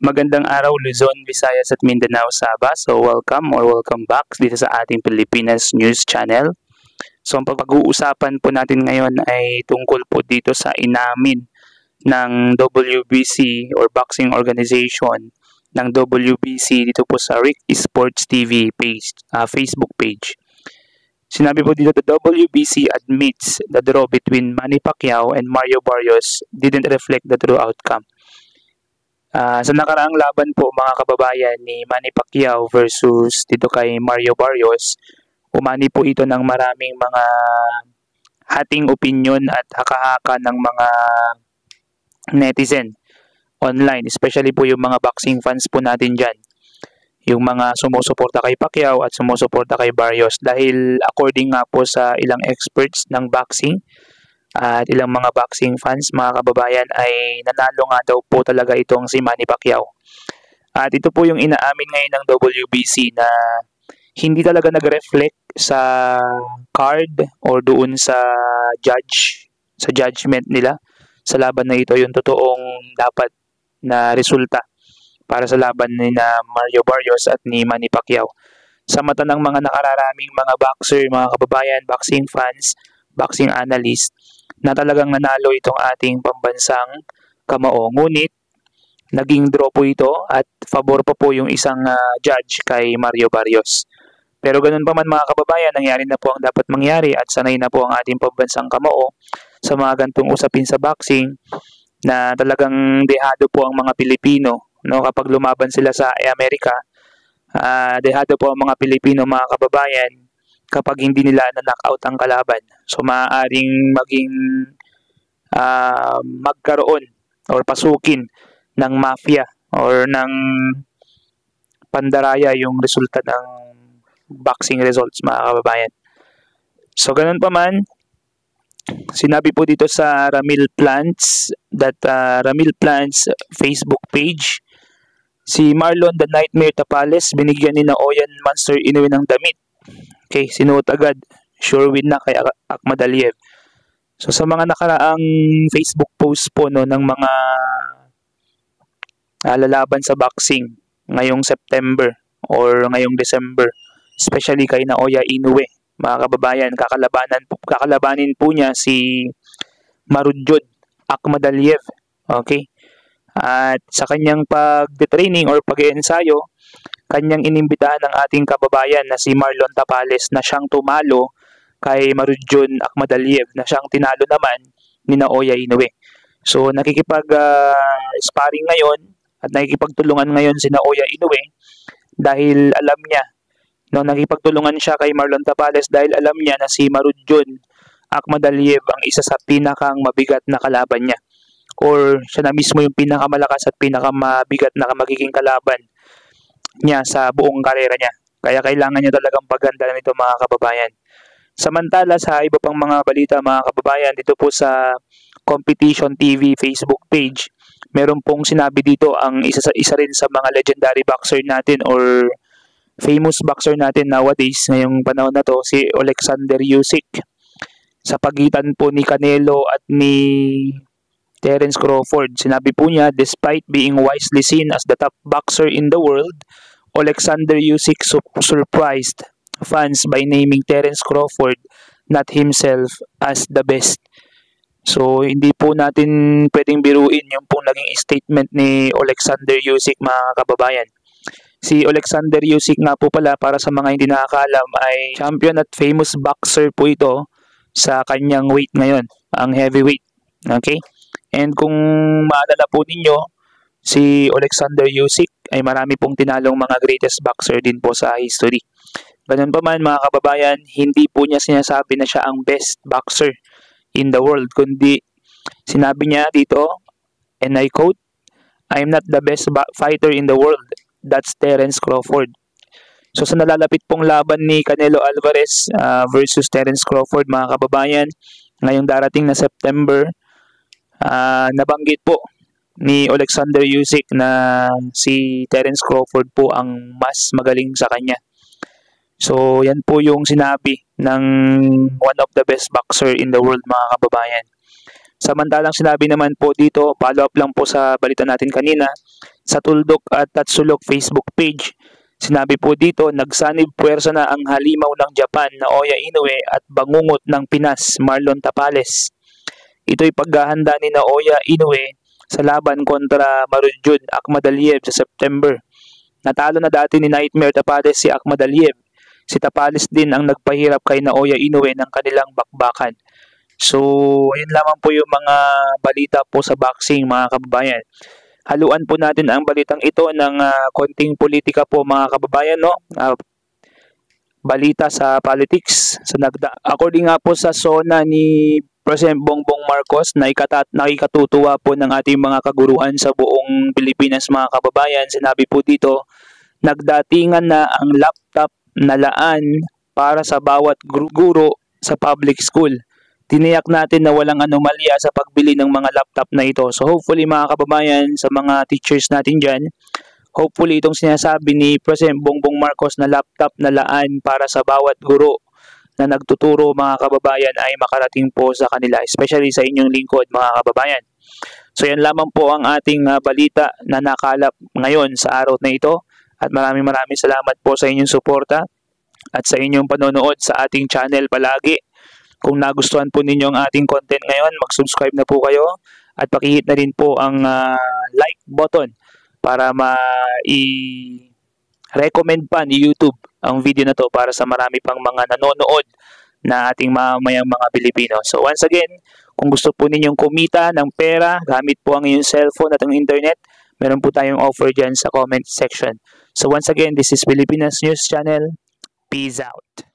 Magandang araw Luzon, Visayas at Mindanao, Sabah. So welcome back dito sa ating Pilipinas News Channel. So ang pag-uusapan po natin ngayon ay tungkol po dito sa inamin ng WBC or Boxing Organization ng WBC dito po sa Rick Sports TV page, Facebook page. Sinabi po dito, the WBC admits the draw between Manny Pacquiao and Mario Barrios didn't reflect the true outcome. Sa nakaraang laban po mga kababayan ni Manny Pacquiao versus dito kay Mario Barrios, umani po ito ng maraming mga hating opinion at haka-haka ng mga netizen online, especially po yung mga boxing fans po natin dyan. Yung mga sumusuporta kay Pacquiao at sumusuporta kay Barrios dahil according nga po sa ilang experts ng boxing at ilang mga boxing fans, mga kababayan, ay nanalo nga daw po talaga itong si Manny Pacquiao. At ito po yung inaamin ngayon ng WBC na hindi talaga nag-reflect sa card or doon sa judgment nila sa laban na ito yung totoong dapat na resulta para sa laban ni na Mario Barrios at ni Manny Pacquiao. Sa mata ng mga nakararaming mga boxer, mga kababayan, boxing fans, boxing analyst, na talagang nanalo itong ating pambansang kamao. Ngunit, naging draw po ito at favor pa po yung isang judge kay Mario Barrios. Pero ganun pa man mga kababayan, nangyari na po ang dapat mangyari at sanay na po ang ating pambansang kamao sa mga gantong usapin sa boxing na talagang dehado po ang mga Pilipino. No? Kapag lumaban sila sa Amerika, dehado po ang mga Pilipino, mga kababayan, kapag hindi nila na-knockout ang kalaban. So, maaaring maging magkaroon or pasukin ng mafia or ng pandaraya yung resulta ng boxing results, mga kababayan. So, ganun pa man, sinabi po dito sa Ramil Plants Facebook page, si Marlon the Nightmare Tapales binigyan ni na Oyan Monster Inoue ng damit. Okay, sinuot agad. Sure win na kay Ahmad Aliyev. So sa mga nakaraang Facebook post po no ng mga lalaban sa boxing ngayong September or ngayong December, especially kay Naoya Inoue, mga kababayan, kakalabanin po niya si Marudjod Ahmad Aliyev. Okay? At sa kanyang pag-training or pag-ensayo, kanyang inimbitahan ng ating kababayan na si Marlon Tapales na siyang tumalo kay Marudjod Ahmad Aliyev na siyang tinalo naman ni Naoya Inoue. So nakikipag-sparring ngayon at nakikipagtulungan ngayon si Naoya Inoue dahil alam niya, no, nakikipagtulungan siya kay Marlon Tapales dahil alam niya na si Marudjod Ahmad Aliyev ang isa sa pinakang mabigat na kalaban niya or siya na mismo yung pinakamalakas at pinakamabigat na magiging kalaban niya sa buong karera niya. Kaya kailangan niya talagang paggandahan nito, mga kababayan. Samantala sa iba pang mga balita, mga kababayan, dito po sa Competition TV Facebook page, meron pong sinabi dito ang isa rin sa mga legendary boxer natin or famous boxer natin nowadays ngayong panahon na to, si Alexander Usyk. Sa pagitan po ni Canelo at ni Terence Crawford, sinabi po niya, despite being wisely seen as the top boxer in the world, Alexander Usyk surprised fans by naming Terence Crawford, not himself, as the best. So, hindi po natin pwedeng biruin yung pong naging statement ni Alexander Usyk, mga kababayan. Si Alexander Usyk nga po pala, para sa mga hindi nakakaalam, ay champion at famous boxer po ito sa kanyang weight ngayon, ang heavyweight. Okay? And kung maalala po ninyo, si Alexander Usyk ay marami pong tinalong mga greatest boxer din po sa history. Ganun pa man, mga kababayan, hindi po niya sinasabi na siya ang best boxer in the world, kundi sinabi niya dito, and I quote, "I'm not the best fighter in the world. That's Terence Crawford." So sa nalalapit pong laban ni Canelo Alvarez versus Terence Crawford, mga kababayan, ngayong darating na September, nabanggit po ni Alexander Usyk na si Terence Crawford po ang mas magaling sa kanya. So yan po yung sinabi ng one of the best boxer in the world, mga kababayan. Samantalang sinabi naman po dito, follow up lang po sa balita natin kanina, sa Tuldok at Tatsulok Facebook page. Sinabi po dito, nagsanib puwersa na ang halimaw ng Japan na Oya Inoue at bangungot ng Pinas, Marlon Tapales. Ito'y paghahanda ni na Oya Inoue sa laban kontra Marudjun Akhmadaliev sa September. Natalo na dati ni Nightmare Tapales si Akhmadaliev. Si Tapales din ang nagpahirap kay na Oya Inoue ng kanilang bakbakan. So, ayun lamang po yung mga balita po sa boxing, mga kababayan. Haluan po natin ang balitang ito ng konting politika po, mga kababayan, no? Balita sa politics. According nga po sa SONA ni President Bongbong Marcos na nakikatutuwa po ng ating mga kaguruan sa buong Pilipinas, mga kababayan, sinabi po dito, nagdatingan na ang laptop na laan para sa bawat guro sa public school. Tiniyak natin na walang anomalya sa pagbili ng mga laptop na ito. So hopefully, mga kababayan, sa mga teachers natin dyan, hopefully itong sinasabi ni President Bongbong Marcos na laptop na laan para sa bawat guro na nagtuturo, mga kababayan, ay makarating po sa kanila, especially sa inyong lingkod, mga kababayan. So yan lamang po ang ating balita na nakalap ngayon sa araw na ito, at maraming salamat po sa inyong suporta at sa inyong panonood sa ating channel palagi. Kung nagustuhan po ninyo ang ating content ngayon, mag-subscribe na po kayo at pakihit na rin po ang like button para i-recommend pa ni YouTube ang video na to para sa marami pang mga nanonood na ating mamayang mga Pilipino. So once again, kung gusto po ninyong kumita ng pera gamit po ang inyong cellphone at ang internet, meron po tayong offer dyan sa comment section. So once again, this is Pilipinas News Channel. Peace out.